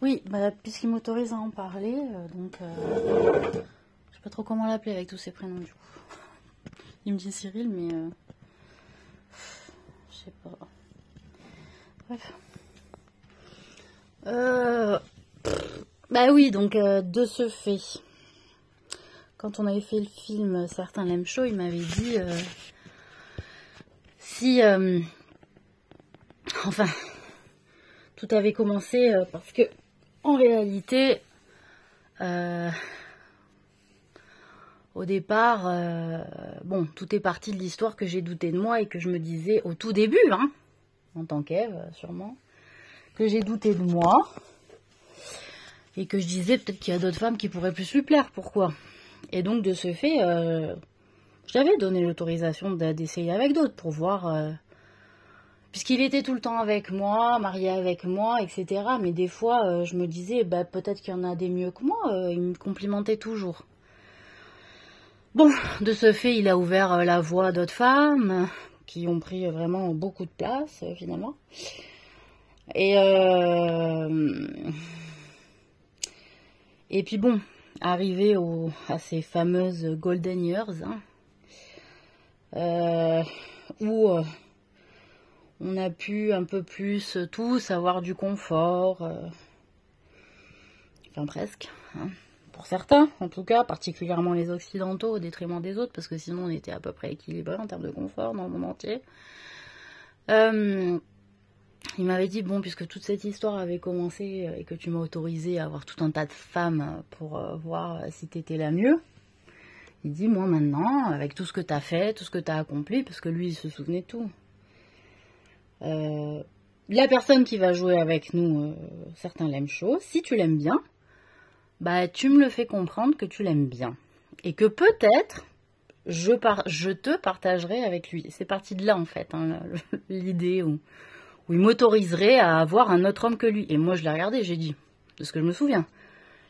Oui, bah, puisqu'il m'autorise à en parler, je sais pas trop comment l'appeler avec tous ces prénoms du coup. Il me dit Cyril, mais je sais pas. Bref. Bah oui, donc de ce fait, quand on avait fait le film Certains l'aiment chaud, il m'avait dit si, enfin, tout avait commencé parce que en réalité, au départ, bon, tout est parti de l'histoire que j'ai douté de moi et que je me disais au tout début, hein, en tant qu'Ève, sûrement, que j'ai douté de moi et que je disais peut-être qu'il y a d'autres femmes qui pourraient plus lui plaire, pourquoi? Et donc de ce fait, j'avais donné l'autorisation d'essayer avec d'autres pour voir, puisqu'il était tout le temps avec moi, marié avec moi, etc. Mais des fois, je me disais, bah, peut-être qu'il y en a des mieux que moi, il me complimentait toujours. Bon, de ce fait, il a ouvert la voie à d'autres femmes qui ont pris vraiment beaucoup de place, finalement. Et puis bon, arrivé à ces fameuses golden years, hein, où on a pu un peu plus tous avoir du confort, enfin presque, hein, pour certains en tout cas, particulièrement les occidentaux au détriment des autres, parce que sinon on était à peu près équilibré en termes de confort dans le monde entier. Il m'avait dit, bon, puisque toute cette histoire avait commencé et que tu m'as autorisé à avoir tout un tas de femmes pour voir si t'étais la mieux, il dit, moi maintenant, avec tout ce que t'as fait, tout ce que t'as accompli, parce que lui il se souvenait de tout, la personne qui va jouer avec nous, Certains l'aiment chaud, si tu l'aimes bien, bah tu me le fais comprendre que tu l'aimes bien. Et que peut-être, je te partagerai avec lui. C'est parti de là en fait, hein, l'idée où il m'autoriserait à avoir un autre homme que lui. Et moi je l'ai regardé, j'ai dit, de ce que je me souviens.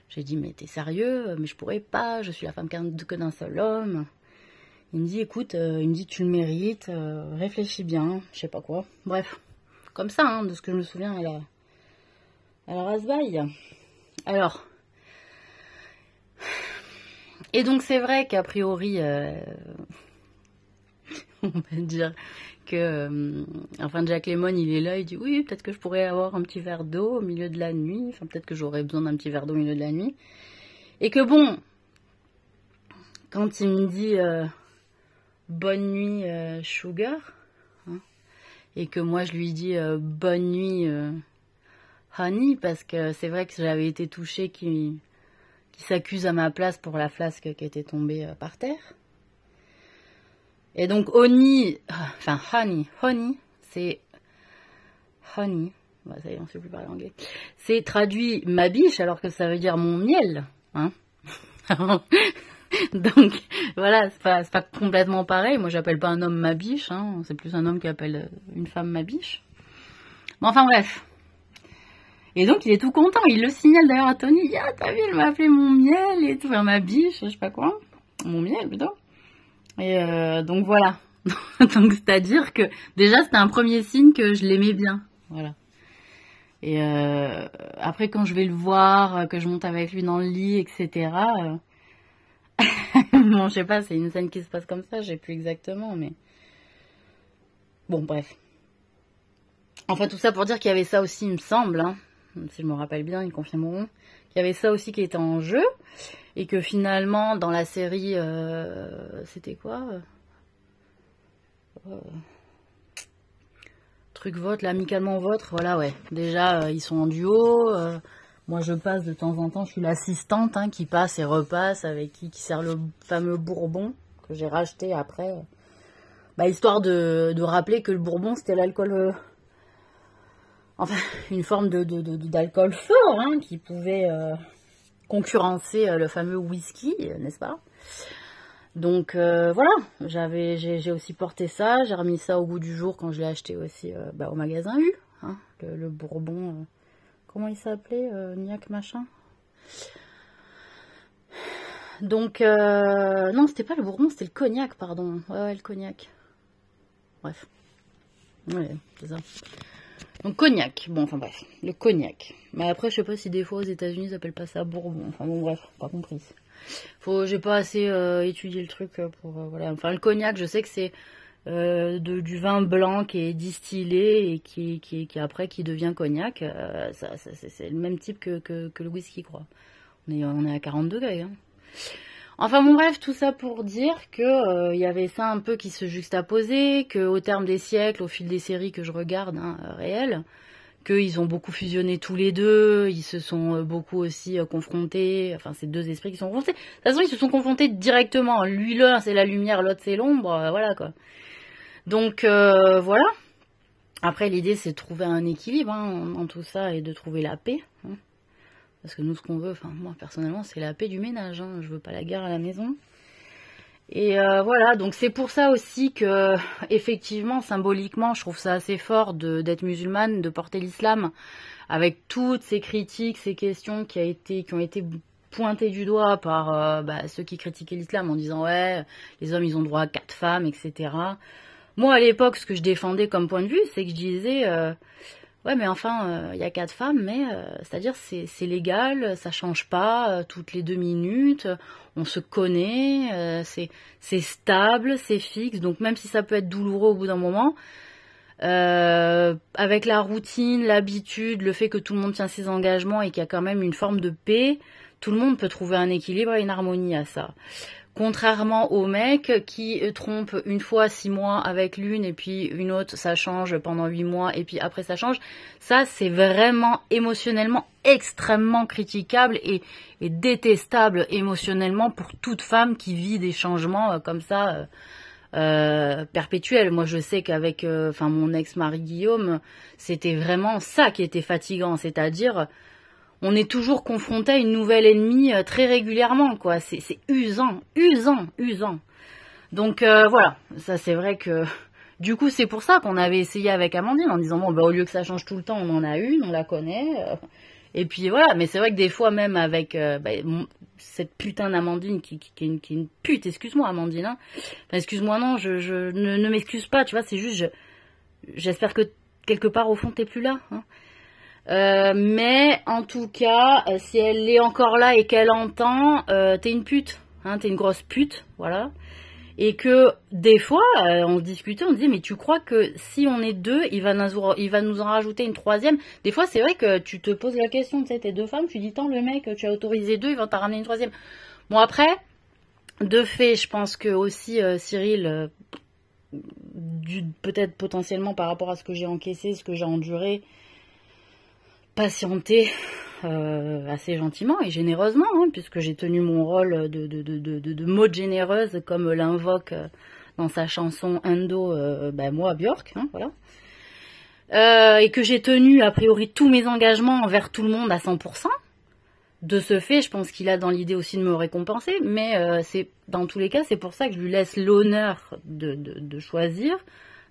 J'ai dit, mais t'es sérieux? Mais je pourrais pas, je suis la femme que d'un seul homme. Il me dit, écoute, il me dit, tu le mérites, réfléchis bien, je sais pas quoi. Bref, comme ça, hein, de ce que je me souviens à la Rasbaille. Alors, et donc c'est vrai qu'a priori, on va dire que, enfin Jack Lemmon il est là, il dit oui, peut-être que je pourrais avoir un petit verre d'eau au milieu de la nuit, enfin peut-être que j'aurais besoin d'un petit verre d'eau au milieu de la nuit. Et que bon, quand il me dit bonne nuit sugar, hein, et que moi je lui dis bonne nuit honey, parce que c'est vrai que j'avais été touchée qui s'accuse à ma place pour la flasque qui était tombée par terre. Et donc honey, enfin honey, c'est honey, bah, ça y est, on ne sait plus parler anglais. C'est traduit ma biche alors que ça veut dire mon miel, hein. Donc voilà, c'est pas complètement pareil. Moi j'appelle pas un homme ma biche, hein. C'est plus un homme qui appelle une femme ma biche. Mais enfin bref. Et donc il est tout content, il le signale d'ailleurs à Tony. Ah t'as vu, elle m'a appelé mon miel et tout, enfin ma biche, je sais pas quoi. Mon miel plutôt. Et donc voilà. Donc c'est-à-dire que déjà c'était un premier signe que je l'aimais bien. Voilà. Et après quand je vais le voir, que je monte avec lui dans le lit, etc. Bon, je sais pas, c'est une scène qui se passe comme ça, je sais plus exactement, mais bon, bref. Enfin, tout ça pour dire qu'il y avait ça aussi, il me semble, hein, si je me rappelle bien, ils confirmeront, qu'il y avait ça aussi qui était en jeu, et que finalement, dans la série, c'était quoi truc votre, là, amicalement votre, voilà, ouais. Déjà, ils sont en duo, moi, je passe de temps en temps, je suis l'assistante hein, qui passe et repasse avec qui sert le fameux bourbon que j'ai racheté après. Bah, histoire de rappeler que le bourbon, c'était l'alcool... enfin, une forme d'alcool fort hein, qui pouvait concurrencer le fameux whisky, n'est-ce pas? Donc voilà, j'ai aussi porté ça, j'ai remis ça au goût du jour quand je l'ai acheté aussi au magasin U, hein, le bourbon... comment il s'appelait, Niac machin. Donc, non, c'était pas le bourbon, c'était le cognac, pardon. Ouais, le cognac. Bref. Ouais, c'est ça. Donc cognac, bon enfin bref, le cognac. Mais après je sais pas si des fois aux États-Unis ils appellent pas ça bourbon, enfin bon bref, pas compris. J'ai pas assez étudié le truc pour voilà. Enfin le cognac, je sais que c'est du vin blanc qui est distillé et qui après qui devient cognac. C'est le même type que le whisky quoi. On est à 40 degrés. Hein. Enfin bon bref, tout ça pour dire que y avait ça un peu qui se juxtaposait, qu'au terme des siècles, au fil des séries que je regarde, hein, réelles, qu'ils ont beaucoup fusionné tous les deux, ils se sont beaucoup aussi confrontés, enfin c'est deux esprits qui sont confrontés. De toute façon ils se sont confrontés directement, lui l'un c'est la lumière, l'autre c'est l'ombre, voilà quoi. Donc voilà. Après l'idée c'est de trouver un équilibre hein, dans tout ça et de trouver la paix. Hein. Parce que nous, ce qu'on veut, enfin moi personnellement, c'est la paix du ménage. Hein. Je veux pas la guerre à la maison. Et voilà, donc c'est pour ça aussi que, effectivement, symboliquement, je trouve ça assez fort d'être musulmane, de porter l'islam, avec toutes ces critiques, ces questions qui ont été pointées du doigt par ceux qui critiquaient l'islam en disant ouais, les hommes ils ont droit à 4 femmes, etc. Moi à l'époque, ce que je défendais comme point de vue, c'est que je disais ouais, mais enfin, il y a 4 femmes, mais c'est-à-dire c'est légal, ça change pas toutes les 2 minutes, on se connaît, c'est stable, c'est fixe, donc même si ça peut être douloureux au bout d'un moment, avec la routine, l'habitude, le fait que tout le monde tient ses engagements et qu'il y a quand même une forme de paix, tout le monde peut trouver un équilibre et une harmonie à ça. Contrairement aux mecs qui trompent une fois 6 mois avec l'une et puis une autre ça change pendant 8 mois et puis après ça change. Ça c'est vraiment émotionnellement extrêmement critiquable et détestable émotionnellement pour toute femme qui vit des changements comme ça perpétuels. Moi je sais qu'avec mon ex-mari Guillaume, c'était vraiment ça qui était fatigant, c'est-à-dire on est toujours confronté à une nouvelle ennemie très régulièrement, quoi. C'est usant. Donc voilà, ça c'est vrai que du coup c'est pour ça qu'on avait essayé avec Amandine en disant bon au lieu que ça change tout le temps, on en a une, on la connaît. Et puis voilà, mais c'est vrai que des fois même avec cette putain d'Amandine qui est une pute, excuse-moi Amandine. Hein. Enfin, excuse-moi non, je ne m'excuse pas, tu vois, c'est juste j'espère que quelque part au fond t'es plus là. Hein. Mais en tout cas, si elle est encore là et qu'elle entend, t'es une pute, hein, t'es une grosse pute, voilà. Et que des fois, on se discutait, on se disait, mais tu crois que si on est deux, il va nous en rajouter une troisième. Des fois, c'est vrai que tu te poses la question, tu sais, t'es 2 femmes, tu dis, tant le mec, tu as autorisé 2, il va t'en ramener une troisième. Bon après, de fait, je pense que aussi Cyril, peut-être potentiellement par rapport à ce que j'ai encaissé, ce que j'ai enduré, patienter assez gentiment et généreusement, hein, puisque j'ai tenu mon rôle de mode généreuse, comme l'invoque dans sa chanson Endo, moi, Björk, hein, voilà. Et que j'ai tenu, a priori, tous mes engagements envers tout le monde à 100%. De ce fait, je pense qu'il a dans l'idée aussi de me récompenser, mais c'est dans tous les cas, c'est pour ça que je lui laisse l'honneur de choisir,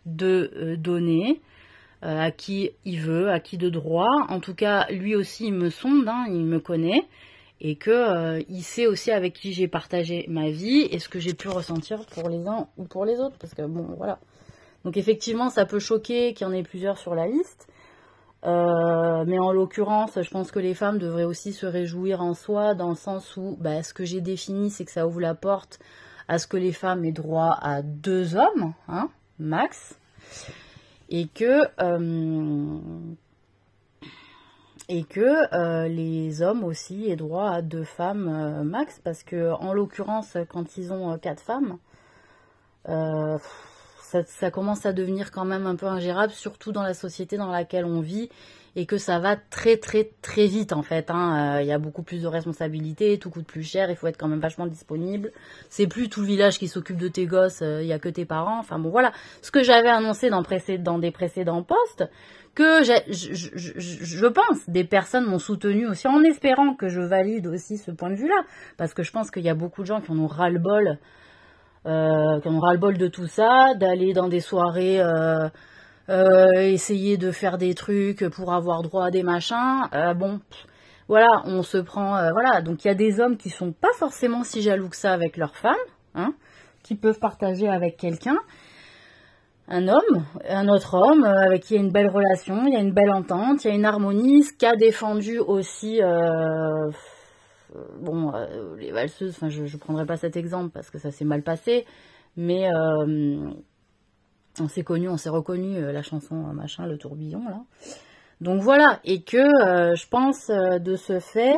de donner, à qui il veut, à qui de droit. En tout cas, lui aussi, il me sonde, hein, il me connaît, et que il sait aussi avec qui j'ai partagé ma vie et ce que j'ai pu ressentir pour les uns ou pour les autres, parce que bon, voilà. Donc effectivement, ça peut choquer qu'il y en ait plusieurs sur la liste, mais en l'occurrence, je pense que les femmes devraient aussi se réjouir en soi, dans le sens où ce que j'ai défini, c'est que ça ouvre la porte à ce que les femmes aient droit à 2 hommes, hein, max. Et que les hommes aussi aient droit à 2 femmes max, parce que en l'occurrence quand ils ont 4 femmes, ça commence à devenir quand même un peu ingérable, surtout dans la société dans laquelle on vit, et que ça va très très très vite en fait. Hein. Y a beaucoup plus de responsabilités, tout coûte plus cher, il faut être quand même vachement disponible. C'est plus tout le village qui s'occupe de tes gosses, il y a que tes parents. Enfin bon voilà, ce que j'avais annoncé dans des précédents posts, que je pense des personnes m'ont soutenu aussi en espérant que je valide aussi ce point de vue-là, parce que je pense qu'il y a beaucoup de gens qui en ont ras-le-bol. De tout ça, d'aller dans des soirées, essayer de faire des trucs pour avoir droit à des machins. Voilà, on se prend, voilà. Donc il y a des hommes qui sont pas forcément si jaloux que ça avec leurs femmes, hein, qui peuvent partager avec quelqu'un. un homme, un autre homme, avec qui il y a une belle relation, il y a une belle entente, il y a une harmonie, ce qu'a défendu aussi, bon, les valseuses, enfin je prendrai pas cet exemple parce que ça s'est mal passé, mais on s'est connus, on s'est reconnus, la chanson machin, le tourbillon, là. Donc voilà, et que je pense de ce fait,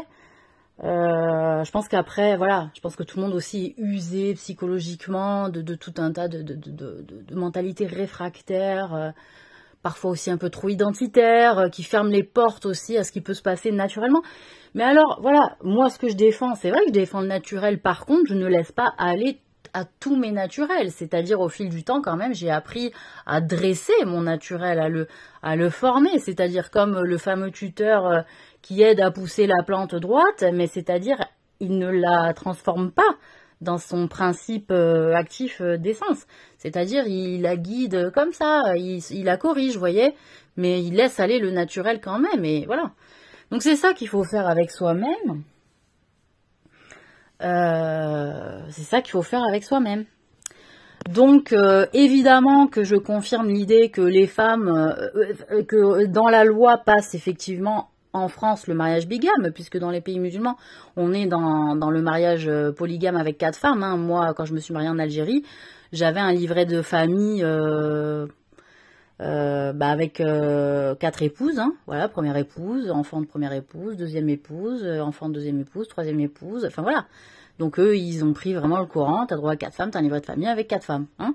je pense qu'après, voilà, je pense que tout le monde aussi est usé psychologiquement de tout un tas de mentalités réfractaires, parfois aussi un peu trop identitaires, qui ferment les portes aussi à ce qui peut se passer naturellement. Mais alors, voilà, moi ce que je défends, c'est vrai que je défends le naturel, par contre, je ne laisse pas aller à tous mes naturels, c'est-à-dire au fil du temps quand même, j'ai appris à dresser mon naturel, à le former, c'est-à-dire comme le fameux tuteur qui aide à pousser la plante droite, mais c'est-à-dire il ne la transforme pas dans son principe actif d'essence, c'est-à-dire il la guide comme ça, il la corrige, vous voyez, mais il laisse aller le naturel quand même, et voilà. Donc c'est ça qu'il faut faire avec soi-même. C'est ça qu'il faut faire avec soi-même. Donc évidemment que je confirme l'idée que les femmes, que dans la loi passe effectivement en France le mariage bigame, puisque dans les pays musulmans on est dans le mariage polygame avec 4 femmes. Hein. Moi quand je me suis mariée en Algérie, j'avais un livret de famille avec 4 épouses, hein. Voilà, première épouse, enfant de première épouse, deuxième épouse, enfant de deuxième épouse, troisième épouse, enfin voilà. Donc eux, ils ont pris vraiment le courant, t'as droit à 4 femmes, t'as un livret de famille avec 4 femmes. Hein.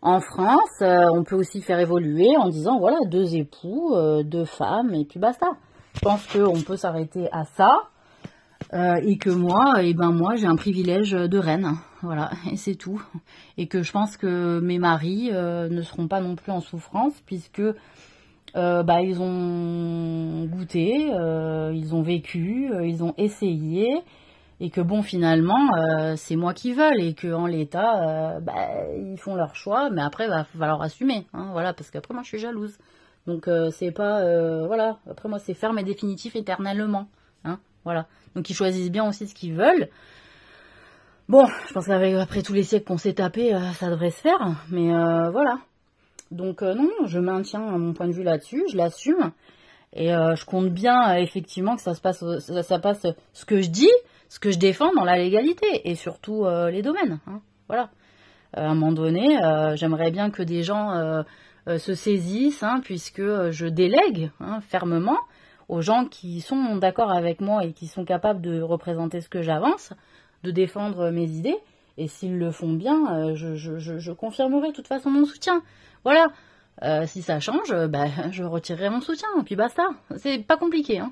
En France, on peut aussi faire évoluer en disant, voilà, 2 époux, 2 femmes, et puis basta. Je pense qu'on peut s'arrêter à ça, et que moi, moi j'ai un privilège de reine, voilà, et c'est tout. Et que je pense que mes maris ne seront pas non plus en souffrance, puisque ils ont goûté, ils ont vécu, ils ont essayé, et que bon, finalement, c'est moi qui veulent, et qu'en l'état, ils font leur choix, mais après, il va falloir assumer, hein, voilà, parce qu'après, moi, je suis jalouse. Donc, c'est pas, voilà, après, moi, c'est ferme et définitif éternellement, hein, voilà. Donc, ils choisissent bien aussi ce qu'ils veulent. Bon, je pense qu'après tous les siècles qu'on s'est tapé, ça devrait se faire, mais voilà. Donc, non, je maintiens mon point de vue là-dessus, je l'assume, et je compte bien, effectivement, que ça passe ce que je dis, ce que je défends dans la légalité, et surtout les domaines, hein, voilà. À un moment donné, j'aimerais bien que des gens se saisissent, hein, puisque je délègue, hein, fermement aux gens qui sont d'accord avec moi et qui sont capables de représenter ce que j'avance, de défendre mes idées, et s'ils le font bien, je confirmerai de toute façon mon soutien. Voilà, si ça change, je retirerai mon soutien, et puis basta, c'est pas compliqué, hein.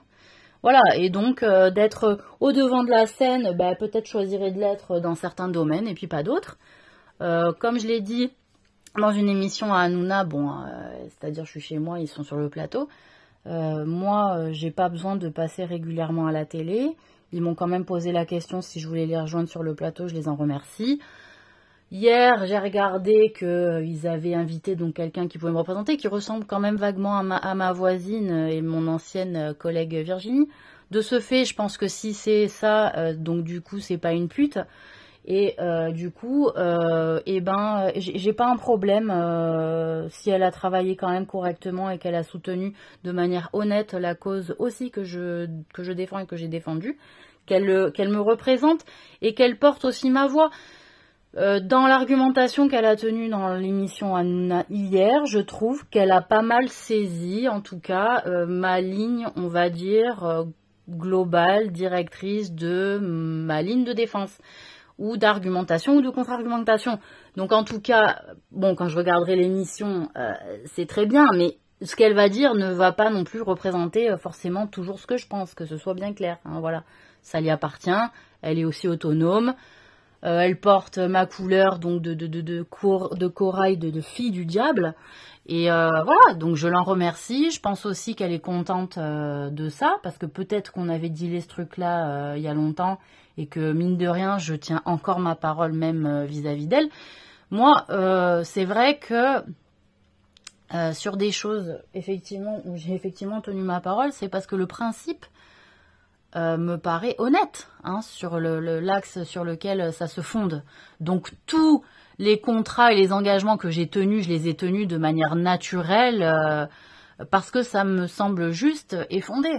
Voilà, et donc d'être au devant de la scène, peut-être choisirais de l'être dans certains domaines, et puis pas d'autres. Comme je l'ai dit dans une émission à Hanouna, bon, c'est-à-dire je suis chez moi, ils sont sur le plateau, moi, j'ai pas besoin de passer régulièrement à la télé. Ils m'ont quand même posé la question si je voulais les rejoindre sur le plateau, je les en remercie. Hier, j'ai regardé qu'ils avaient invité donc quelqu'un qui pouvait me représenter, qui ressemble quand même vaguement à ma voisine et mon ancienne collègue Virginie. De ce fait, je pense que si c'est ça, donc du coup, c'est pas une pute. Et du coup, j'ai pas un problème si elle a travaillé quand même correctement et qu'elle a soutenu de manière honnête la cause aussi que je défends et que j'ai défendue, qu'elle me représente et qu'elle porte aussi ma voix. Dans l'argumentation qu'elle a tenue dans l'émission Hanouna hier, je trouve qu'elle a pas mal saisi, en tout cas, ma ligne, on va dire, globale, directrice de ma ligne de défense, ou d'argumentation ou de contre-argumentation. Donc en tout cas, bon, quand je regarderai l'émission, c'est très bien, mais ce qu'elle va dire ne va pas non plus représenter forcément toujours ce que je pense, que ce soit bien clair, hein, voilà. Ça lui appartient, elle est aussi autonome. Elle porte ma couleur donc de corail, de fille du diable. Et voilà, donc je l'en remercie. Je pense aussi qu'elle est contente de ça, parce que peut-être qu'on avait dealé ce truc-là il y a longtemps, et que mine de rien, je tiens encore ma parole même vis-à-vis d'elle. Moi, c'est vrai que sur des choses effectivement où j'ai effectivement tenu ma parole, c'est parce que le principe me paraît honnête, hein, sur l'axe sur lequel ça se fonde. Donc tous les contrats et les engagements que j'ai tenus, je les ai tenus de manière naturelle parce que ça me semble juste et fondé.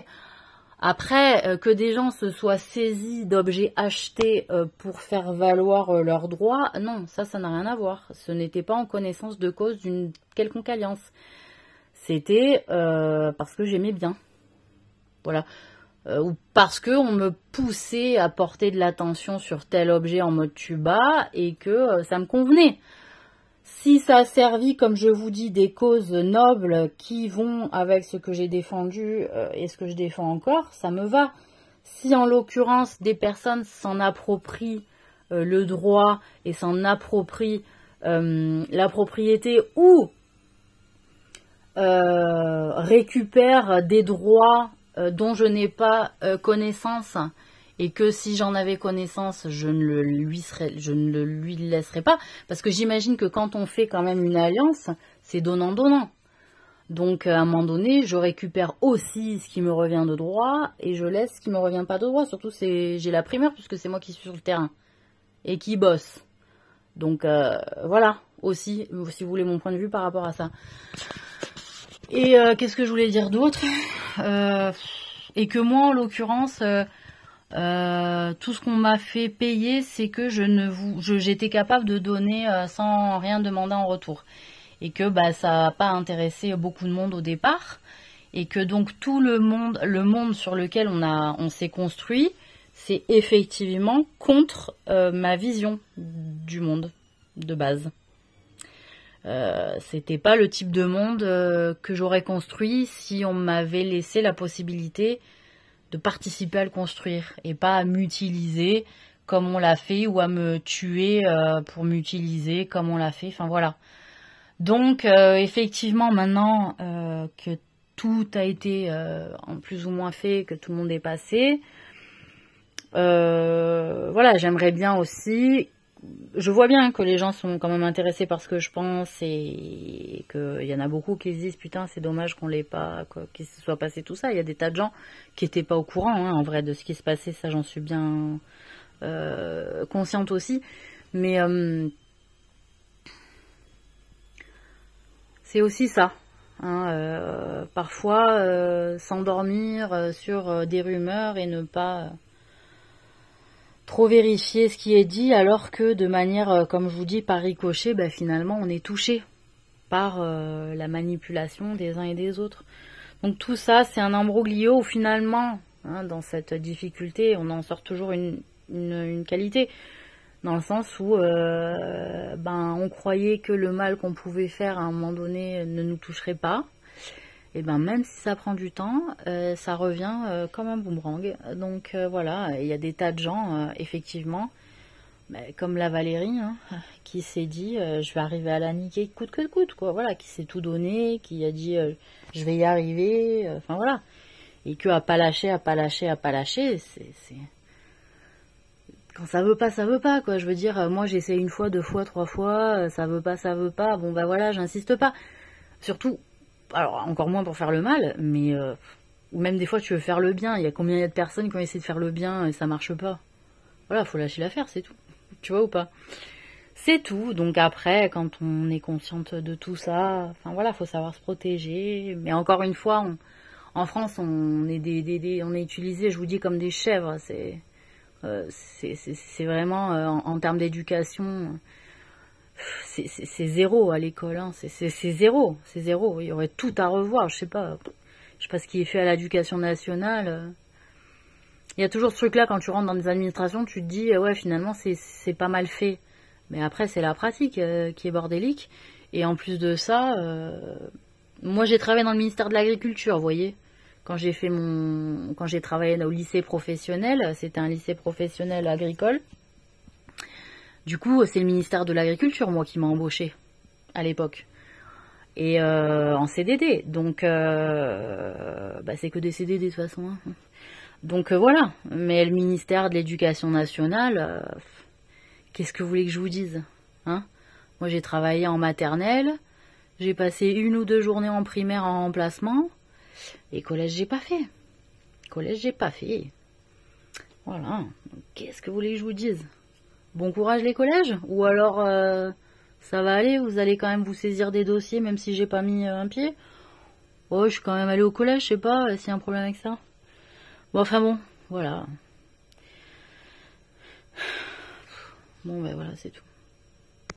Après, que des gens se soient saisis d'objets achetés pour faire valoir leurs droits, non, ça n'a rien à voir. Ce n'était pas en connaissance de cause d'une quelconque alliance. C'était parce que j'aimais bien. Voilà. Ou parce qu'on me poussait à porter de l'attention sur tel objet en mode tuba et que ça me convenait. Si ça a servi, comme je vous dis, des causes nobles qui vont avec ce que j'ai défendu et ce que je défends encore, ça me va. Si en l'occurrence des personnes s'en approprient le droit et s'en approprient la propriété ou récupèrent des droits dont je n'ai pas connaissance et que si j'en avais connaissance, je ne le lui laisserais pas. Parce que j'imagine que quand on fait quand même une alliance, c'est donnant-donnant. Donc à un moment donné, je récupère aussi ce qui me revient de droit et je laisse ce qui me revient pas de droit. Surtout, j'ai la primeur puisque c'est moi qui suis sur le terrain et qui bosse. Donc voilà, aussi, si vous voulez mon point de vue par rapport à ça. Et qu'est-ce que je voulais dire d'autre et que moi, en l'occurrence, tout ce qu'on m'a fait payer, c'est que j'étais capable de donner sans rien demander en retour. Et que ça n'a pas intéressé beaucoup de monde au départ. Et que donc tout le monde sur lequel on s'est construit, c'est effectivement contre ma vision du monde de base. C'était pas le type de monde que j'aurais construit si on m'avait laissé la possibilité de participer à le construire et pas à m'utiliser comme on l'a fait ou à me tuer pour m'utiliser comme on l'a fait. Enfin voilà. Donc effectivement maintenant que tout a été en plus ou moins fait, que tout le monde est passé, voilà, j'aimerais bien aussi. Je vois bien que les gens sont quand même intéressés par ce que je pense et qu'il y en a beaucoup qui se disent putain c'est dommage qu'on l'ait pas, qu'il se soit passé tout ça. Il y a des tas de gens qui n'étaient pas au courant en vrai de ce qui se passait, ça j'en suis bien consciente aussi. Mais c'est aussi ça. Parfois s'endormir sur des rumeurs et ne pas trop vérifier ce qui est dit, alors que de manière, comme je vous dis, par ricochet, finalement on est touché par la manipulation des uns et des autres. Donc tout ça, c'est un imbroglio où finalement, dans cette difficulté, on en sort toujours une qualité, dans le sens où on croyait que le mal qu'on pouvait faire à un moment donné ne nous toucherait pas. Et même si ça prend du temps, ça revient comme un boomerang. Donc voilà, il y a des tas de gens, effectivement, comme la Valérie, qui s'est dit je vais arriver à la niquer coûte que coûte, quoi. Voilà, qui s'est tout donné, qui a dit je vais y arriver, enfin voilà. Et que à pas lâcher, c'est quand ça veut pas, quoi. Je veux dire, moi j'essaie une fois, 2 fois, 3 fois, ça veut pas, bon voilà, j'insiste pas. Surtout, alors encore moins pour faire le mal, mais ou même des fois tu veux faire le bien. Il y a combien de personnes qui ont essayé de faire le bien et ça marche pas. Voilà, faut lâcher l'affaire, c'est tout. Tu vois ou pas? C'est tout. Donc après, quand on est consciente de tout ça, enfin voilà, faut savoir se protéger. Mais encore une fois, en France, on est on est utilisé, je vous dis, comme des chèvres. C'est vraiment en termes d'éducation. C'est zéro à l'école, c'est zéro, c'est zéro. Il y aurait tout à revoir, je sais pas ce qui est fait à l'éducation nationale. Il y a toujours ce truc là, quand tu rentres dans des administrations, tu te dis ouais finalement c'est pas mal fait, mais après c'est la pratique qui est bordélique. Et en plus de ça, moi j'ai travaillé dans le ministère de l'Agriculture, vous voyez, quand j'ai travaillé au lycée professionnel, c'était un lycée professionnel agricole. Du coup, c'est le ministère de l'Agriculture, moi, qui m'a embauché à l'époque. Et en CDD. Donc, c'est que des CDD de toute façon. Donc, voilà. Mais le ministère de l'Éducation nationale, qu'est-ce que vous voulez que je vous dise, Moi, j'ai travaillé en maternelle. J'ai passé 1 ou 2 journées en primaire en remplacement. Et collège, j'ai pas fait. Voilà. Qu'est-ce que vous voulez que je vous dise? Bon courage les collèges? Ou alors Ça va aller, vous allez quand même vous saisir des dossiers, même si j'ai pas mis un pied. Oh, je suis quand même allée au collège, je sais pas s'il y a un problème avec ça. Bon, enfin bon, voilà. Bon, ben voilà, c'est tout.